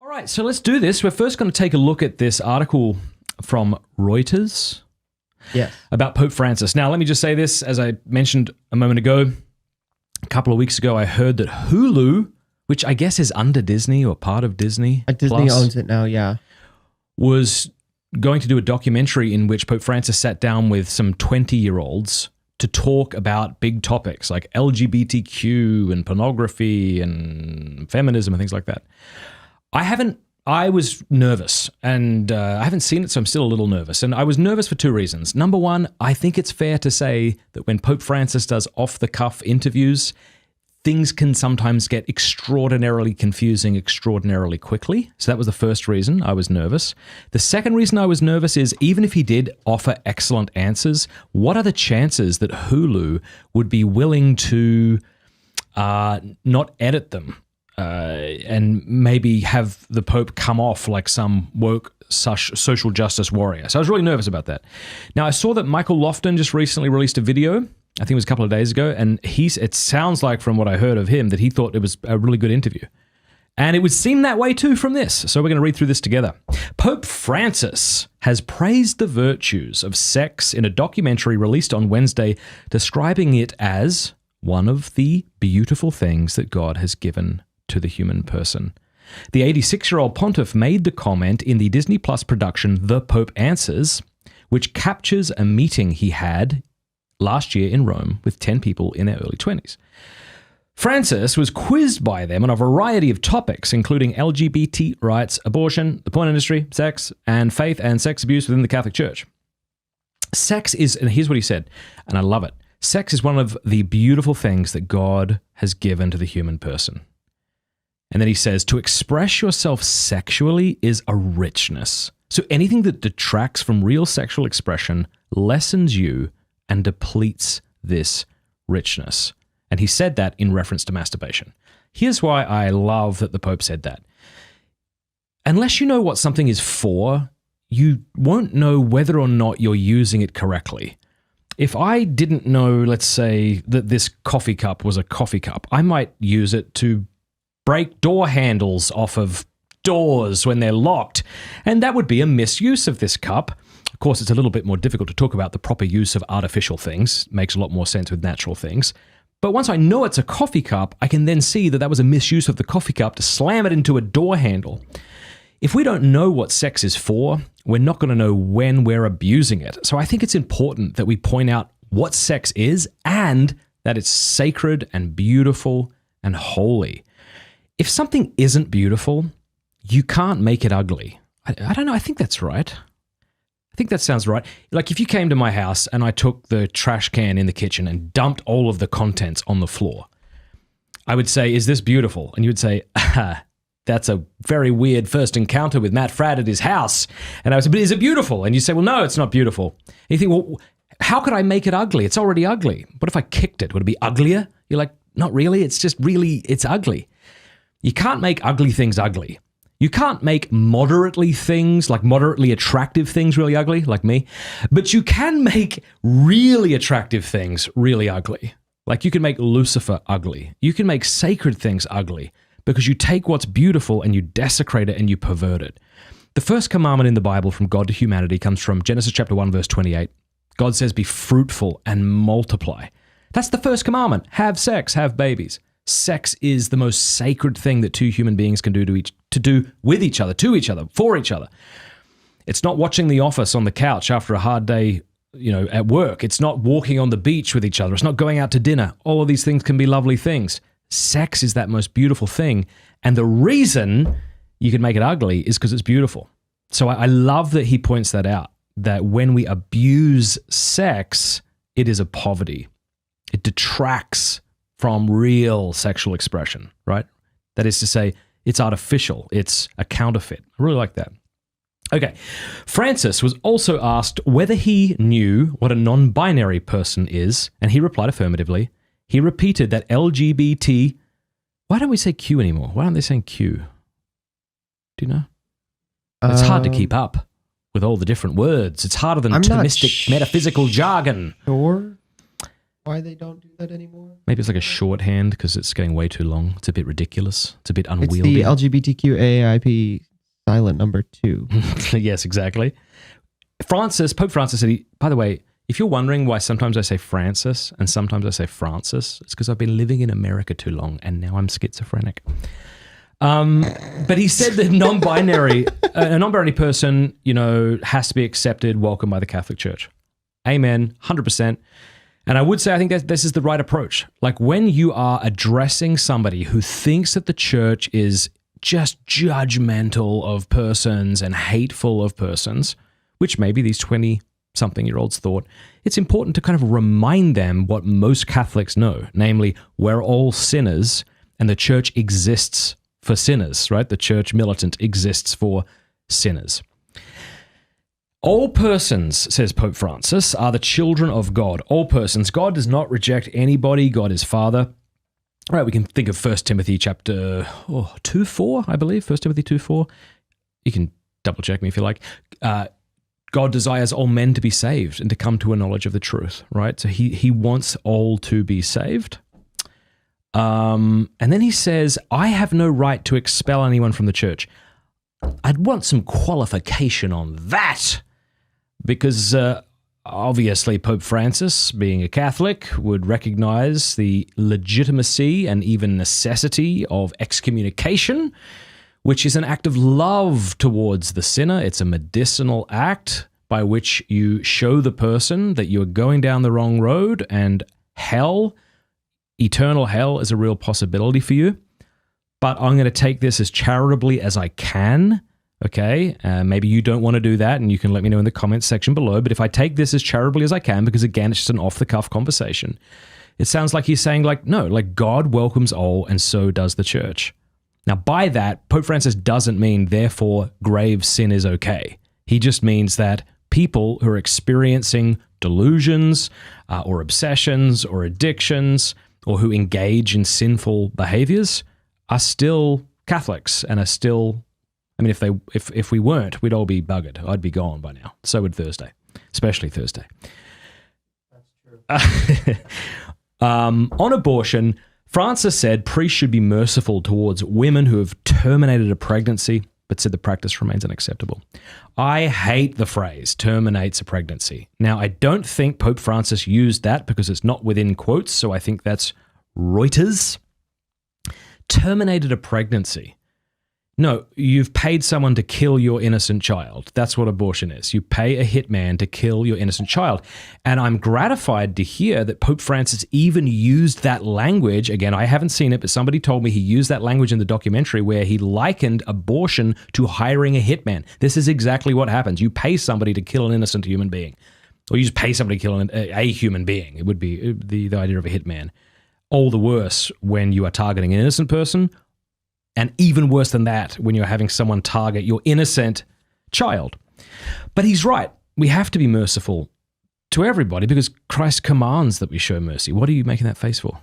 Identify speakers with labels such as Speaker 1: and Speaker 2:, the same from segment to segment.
Speaker 1: All right, so let's do this. We're first going to take a look at this article from Reuters about Pope Francis. Now, let me just say this. As I mentioned a moment ago, a couple of weeks ago, I heard that Hulu, which I guess is under Disney or part of Disney.
Speaker 2: Disney owns it now, yeah.
Speaker 1: Was going to do a documentary in which Pope Francis sat down with some 20-year-olds to talk about big topics like LGBTQ and pornography and feminism and things like that. I was nervous, and I haven't seen it, so I'm still a little nervous. And I was nervous for two reasons. Number one, I think it's fair to say that when Pope Francis does off-the-cuff interviews, things can sometimes get extraordinarily confusing extraordinarily quickly. So that was the first reason I was nervous. The second reason I was nervous is even if he did offer excellent answers, what are the chances that Hulu would be willing to not edit them and maybe have the Pope come off like some woke social justice warrior? So I was really nervous about that. Now, I saw that Michael Lofton just recently released a video, I think it was a couple of days ago, and it sounds like from what I heard of him that he thought it was a really good interview. And it would seem that way too from this. So we're going to read through this together. Pope Francis has praised the virtues of sex in a documentary released on Wednesday, describing it as one of the beautiful things that God has given to the human person. The 86-year-old pontiff made the comment in the Disney Plus production The Pope Answers, which captures a meeting he had last year in Rome with 10 people in their early 20s. Francis was quizzed by them on a variety of topics, including LGBT rights, abortion, the porn industry, sex, and faith and sex abuse within the Catholic Church. Sex is, and here's what he said, and I love it, sex is one of the beautiful things that God has given to the human person. And then he says, to express yourself sexually is a richness. So anything that detracts from real sexual expression lessens you and depletes this richness. And he said that in reference to masturbation. Here's why I love that the Pope said that. Unless you know what something is for, you won't know whether or not you're using it correctly. If I didn't know, let's say, that this coffee cup was a coffee cup, I might use it to break door handles off of doors when they're locked, and that would be a misuse of this cup. Of course, it's a little bit more difficult to talk about the proper use of artificial things. It makes a lot more sense with natural things. But once I know it's a coffee cup, I can then see that that was a misuse of the coffee cup to slam it into a door handle. If we don't know what sex is for, we're not going to know when we're abusing it. So I think it's important that we point out what sex is and that it's sacred and beautiful and holy. If something isn't beautiful, you can't make it ugly. I don't know. I think that's right. I think that sounds right. Like if you came to my house and I took the trash can in the kitchen and dumped all of the contents on the floor, I would say, is this beautiful? And you would say, that's a very weird first encounter with Matt Fradd at his house. And I would say, but is it beautiful? And you say, well, no, it's not beautiful. And you think, well, how could I make it ugly? It's already ugly. What if I kicked it? Would it be uglier? You're like, not really. It's just really, it's ugly. You can't make ugly things ugly. You can't make moderately attractive things really ugly, like me, but you can make really attractive things really ugly. Like you can make Lucifer ugly. You can make sacred things ugly because you take what's beautiful and you desecrate it and you pervert it. The first commandment in the Bible from God to humanity comes from Genesis chapter 1, verse 28. God says, be fruitful and multiply. That's the first commandment. Have sex, have babies. Sex is the most sacred thing that two human beings can do with each other, to each other, for each other. It's not watching The Office on the couch after a hard day, at work. It's not walking on the beach with each other. It's not going out to dinner. All of these things can be lovely things. Sex is that most beautiful thing. And the reason you can make it ugly is because it's beautiful. So I love that he points that out, that when we abuse sex, it is a poverty. It detracts from real sexual expression, right? That is to say, it's artificial. It's a counterfeit. I really like that. Okay. Francis was also asked whether he knew what a non-binary person is, and he replied affirmatively. He repeated that LGBT... Why don't we say Q anymore? Why aren't they saying Q? Do you know? It's hard to keep up with all the different words. It's harder than Thomistic metaphysical jargon.
Speaker 2: Sure. why they don't do that anymore.
Speaker 1: Maybe it's like a shorthand because it's getting way too long. It's a bit ridiculous. It's a bit unwieldy.
Speaker 2: It's the LGBTQAIP silent number 2.
Speaker 1: Yes, exactly. Pope Francis said, by the way, if you're wondering why sometimes I say Francis and sometimes I say Francis, it's because I've been living in America too long and now I'm schizophrenic. But he said that a non-binary person, has to be accepted, welcomed by the Catholic Church. Amen, 100%. And I would say I think that this is the right approach. Like when you are addressing somebody who thinks that the church is just judgmental of persons and hateful of persons, which maybe these 20-something-year-olds thought, it's important to kind of remind them what most Catholics know, namely, we're all sinners and the church exists for sinners, right? The church militant exists for sinners. All persons, says Pope Francis, are the children of God. All persons. God does not reject anybody. God is Father. All right, we can think of 1 Timothy chapter 2:4, I believe. 1 Timothy 2:4. You can double check me if you like. God desires all men to be saved and to come to a knowledge of the truth, right? So he wants all to be saved. And then he says, I have no right to expel anyone from the church. I'd want some qualification on that because obviously Pope Francis, being a Catholic, would recognize the legitimacy and even necessity of excommunication, which is an act of love towards the sinner. It's a medicinal act by which you show the person that you are going down the wrong road and eternal hell is a real possibility for you. But I'm going to take this as charitably as I can, okay? Maybe you don't want to do that, and you can let me know in the comments section below. But if I take this as charitably as I can, because again, it's just an off-the-cuff conversation, it sounds like he's saying no, God welcomes all, and so does the church. Now, by that, Pope Francis doesn't mean, therefore, grave sin is okay. He just means that people who are experiencing delusions or obsessions or addictions or who engage in sinful behaviors are still Catholics and are still, if we weren't, we'd all be buggered. I'd be gone by now. So would Thrsdy, especially Thrsdy.
Speaker 2: That's true.
Speaker 1: On abortion, Francis said priests should be merciful towards women who have terminated a pregnancy, but said the practice remains unacceptable. I hate the phrase terminates a pregnancy. Now, I don't think Pope Francis used that because it's not within quotes, so I think that's Reuters. Terminated a pregnancy. No, you've paid someone to kill your innocent child. That's what abortion is. You pay a hitman to kill your innocent child. And I'm gratified to hear that Pope Francis even used that language. Again, I haven't seen it, but somebody told me he used that language in the documentary where he likened abortion to hiring a hitman. This is exactly what happens. You pay somebody to kill an innocent human being. Or you just pay somebody to kill a human being. It would be the idea of a hitman. All the worse when you are targeting an innocent person. And even worse than that, when you're having someone target your innocent child. But he's right. We have to be merciful to everybody because Christ commands that we show mercy. What are you making that face for?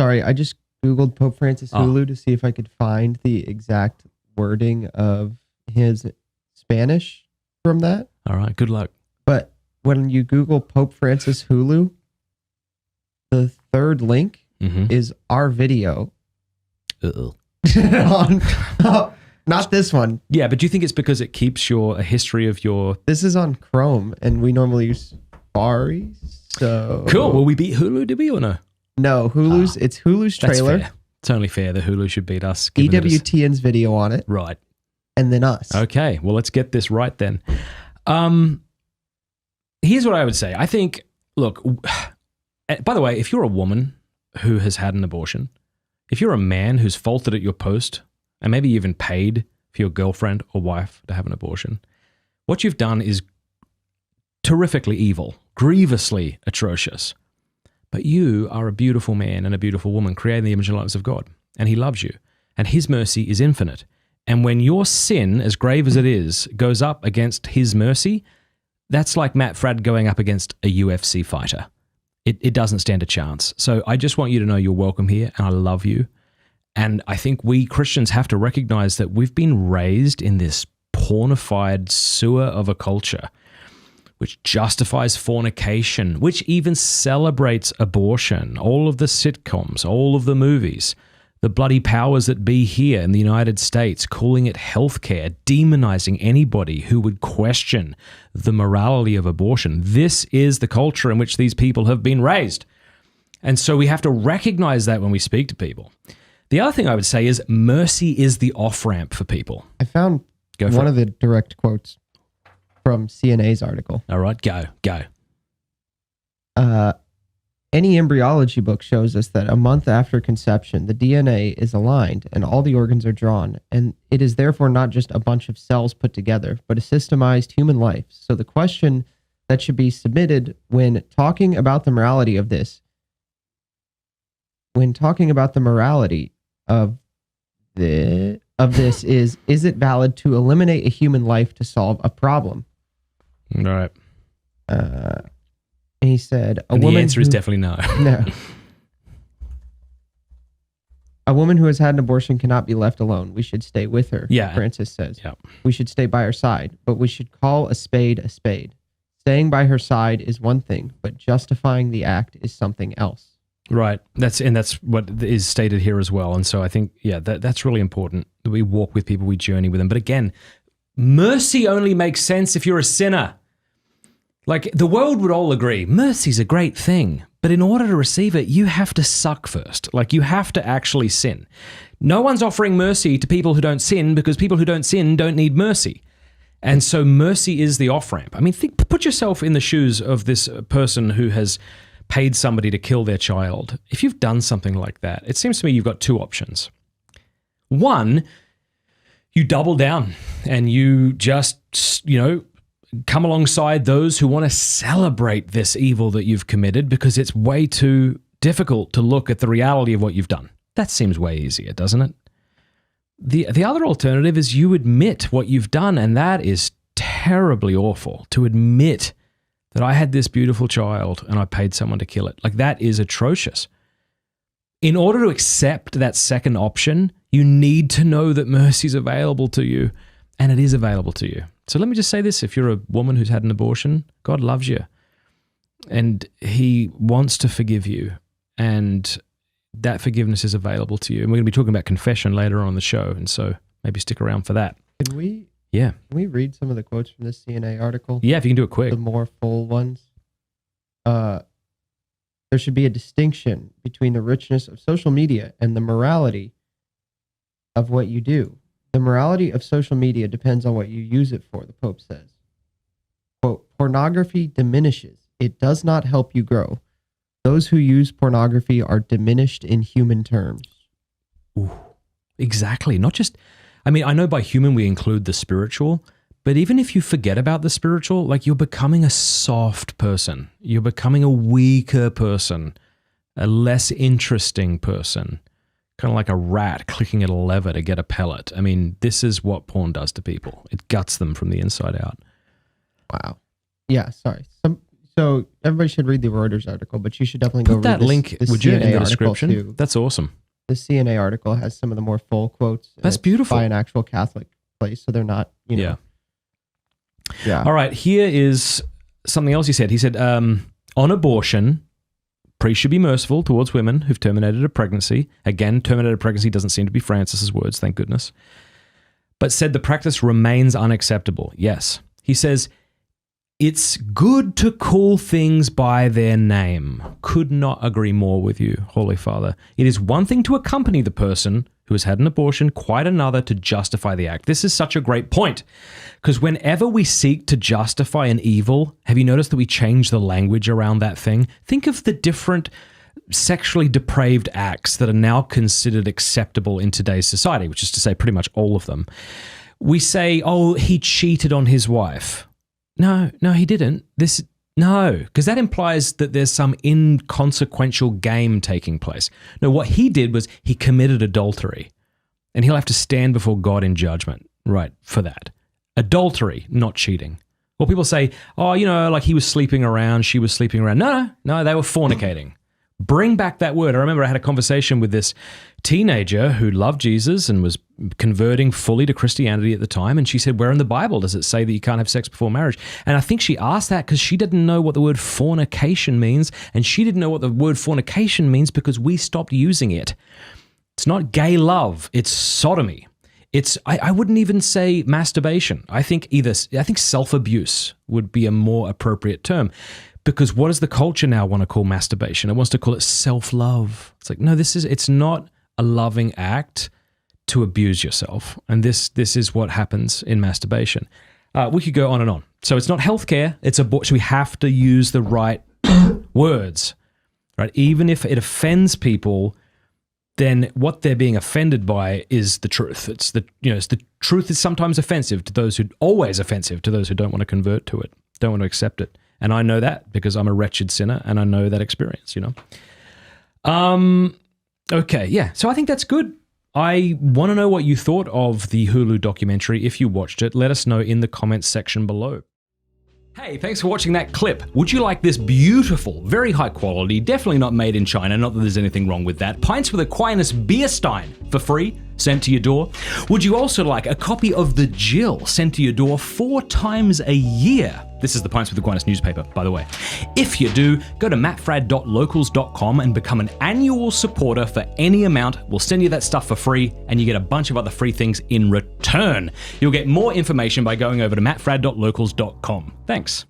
Speaker 2: Sorry, I just Googled Pope Francis Hulu to see if I could find the exact wording of his Spanish from that.
Speaker 1: All right, good luck.
Speaker 2: But when you Google Pope Francis Hulu, the third link is our video. Not this one.
Speaker 1: Yeah, but do you think it's because it keeps a history of your...
Speaker 2: This is on Chrome, and we normally use Safari, so...
Speaker 1: Cool. Will we beat Hulu, did we, or no?
Speaker 2: No, it's Hulu's trailer.
Speaker 1: That's fair. It's only fair that Hulu should beat us.
Speaker 2: EWTN's video on it.
Speaker 1: Right.
Speaker 2: And then us.
Speaker 1: Okay, well, let's get this right then. Here's what I would say. I think, look, by the way, if you're a woman who has had an abortion... If you're a man who's faulted at your post and maybe even paid for your girlfriend or wife to have an abortion, what you've done is terrifically evil, grievously atrocious. But you are a beautiful man and a beautiful woman created in the image and likeness of God, and he loves you, and his mercy is infinite. And when your sin, as grave as it is, goes up against his mercy, that's like Matt Fradd going up against a UFC fighter. It doesn't stand a chance. So I just want you to know you're welcome here and I love you. And I think we Christians have to recognize that we've been raised in this pornified sewer of a culture which justifies fornication, which even celebrates abortion, all of the sitcoms, all of the movies, the bloody powers that be here in the United States, calling it healthcare, demonizing anybody who would question the morality of abortion. This is the culture in which these people have been raised. And so we have to recognize that when we speak to people. The other thing I would say is mercy is the off-ramp for people.
Speaker 2: I found one of the direct quotes from CNA's article.
Speaker 1: All right, go.
Speaker 2: Any embryology book shows us that a month after conception, the DNA is aligned and all the organs are drawn, and it is therefore not just a bunch of cells put together, but a systemized human life. So the question that should be submitted when talking about the morality of this, is it valid to eliminate a human life to solve a problem?
Speaker 1: All right.
Speaker 2: He said,
Speaker 1: the answer is definitely no.
Speaker 2: No. A woman who has had an abortion cannot be left alone. We should stay with her, Francis says.
Speaker 1: Yeah.
Speaker 2: We should stay by her side, but we should call a spade a spade. Staying by her side is one thing, but justifying the act is something else.
Speaker 1: Right. That's what is stated here as well. And so I think, that's really important. That we walk with people, we journey with them. But again, mercy only makes sense if you're a sinner. Like, the world would all agree, mercy's a great thing, but in order to receive it, you have to suck first. Like, you have to actually sin. No one's offering mercy to people who don't sin because people who don't sin don't need mercy. And so mercy is the off-ramp. I mean, put yourself in the shoes of this person who has paid somebody to kill their child. If you've done something like that, it seems to me you've got two options. One, you double down and you just, come alongside those who want to celebrate this evil that you've committed because it's way too difficult to look at the reality of what you've done. That seems way easier, doesn't it? The other alternative is you admit what you've done, and that is terribly awful, to admit that I had this beautiful child and I paid someone to kill it. Like, that is atrocious. In order to accept that second option, you need to know that mercy is available to you, and it is available to you. So let me just say this. If you're a woman who's had an abortion, God loves you and he wants to forgive you, and that forgiveness is available to you. And we're going to be talking about confession later on in the show, and so maybe stick around for that.
Speaker 2: Can we read some of the quotes from this CNA article?
Speaker 1: Yeah, if you can do it quick.
Speaker 2: The more full ones. There should be a distinction between the richness of social media and the morality of what you do. The morality of social media depends on what you use it for, the Pope says. Quote, pornography diminishes. It does not help you grow. Those who use pornography are diminished in human terms.
Speaker 1: Ooh, exactly. Not just, I know by human we include the spiritual, but even if you forget about the spiritual, like, you're becoming a soft person. You're becoming a weaker person, a less interesting person. Kind of like a rat clicking at a lever to get a pellet. I mean, this is what porn does to people. It guts them from the inside out.
Speaker 2: Wow. Yeah, sorry. So everybody should read the Reuters article, but you should definitely go read
Speaker 1: that link, would you, in the description? Too. That's awesome.
Speaker 2: The CNA article has some of the more full quotes.
Speaker 1: That's beautiful.
Speaker 2: By an actual Catholic place, so they're not, Yeah.
Speaker 1: All right, here is something else he said. He said, on abortion, priests should be merciful towards women who've terminated a pregnancy. Again, terminated pregnancy doesn't seem to be Francis's words, thank goodness. But said the practice remains unacceptable. Yes. He says, it's good to call things by their name. Could not agree more with you, Holy Father. It is one thing to accompany the person who has had an abortion, quite another to justify the act. This is such a great point, because whenever we seek to justify an evil, have you noticed that we change the language around that thing? Think of the different sexually depraved acts that are now considered acceptable in today's society, which is to say pretty much all of them. We say, oh, he cheated on his wife. No, he didn't. No, because that implies that there's some inconsequential game taking place. No, what he did was he committed adultery, and he'll have to stand before God in judgment, right, for that. Adultery, not cheating. Well, people say, oh, like he was sleeping around, she was sleeping around. No, they were fornicating. Bring back that word. I remember I had a conversation with this teenager who loved Jesus and was converting fully to Christianity at the time. And she said, where in the Bible does it say that you can't have sex before marriage? And I think she asked that because she didn't know what the word fornication means. And she didn't know what the word fornication means because we stopped using it. It's not gay love. It's sodomy. I wouldn't even say masturbation. I think self-abuse would be a more appropriate term. Because what does the culture now want to call masturbation? It wants to call it self-love. It's like, no, it's not a loving act to abuse yourself. And this is what happens in masturbation. We could go on and on. So it's not healthcare, it's abortion. We have to use the right words, right? Even if it offends people, then what they're being offended by is the truth. The truth is sometimes offensive to those always offensive to those who don't want to convert to it, don't want to accept it. And I know that because I'm a wretched sinner and I know that experience, Okay, yeah. So I think that's good. I want to know what you thought of the Hulu documentary. If you watched it, let us know in the comments section below. Hey, thanks for watching that clip. Would you like this beautiful, very high quality, definitely not made in China, not that there's anything wrong with that, Pints with Aquinas beer stein for free, sent to your door? Would you also like a copy of The Jill sent to your door 4 times a year? This is the Pints with Aquinas newspaper, by the way. If you do, go to mattfradd.locals.com and become an annual supporter for any amount. We'll send you that stuff for free, and you get a bunch of other free things in return. You'll get more information by going over to mattfradd.locals.com. Thanks.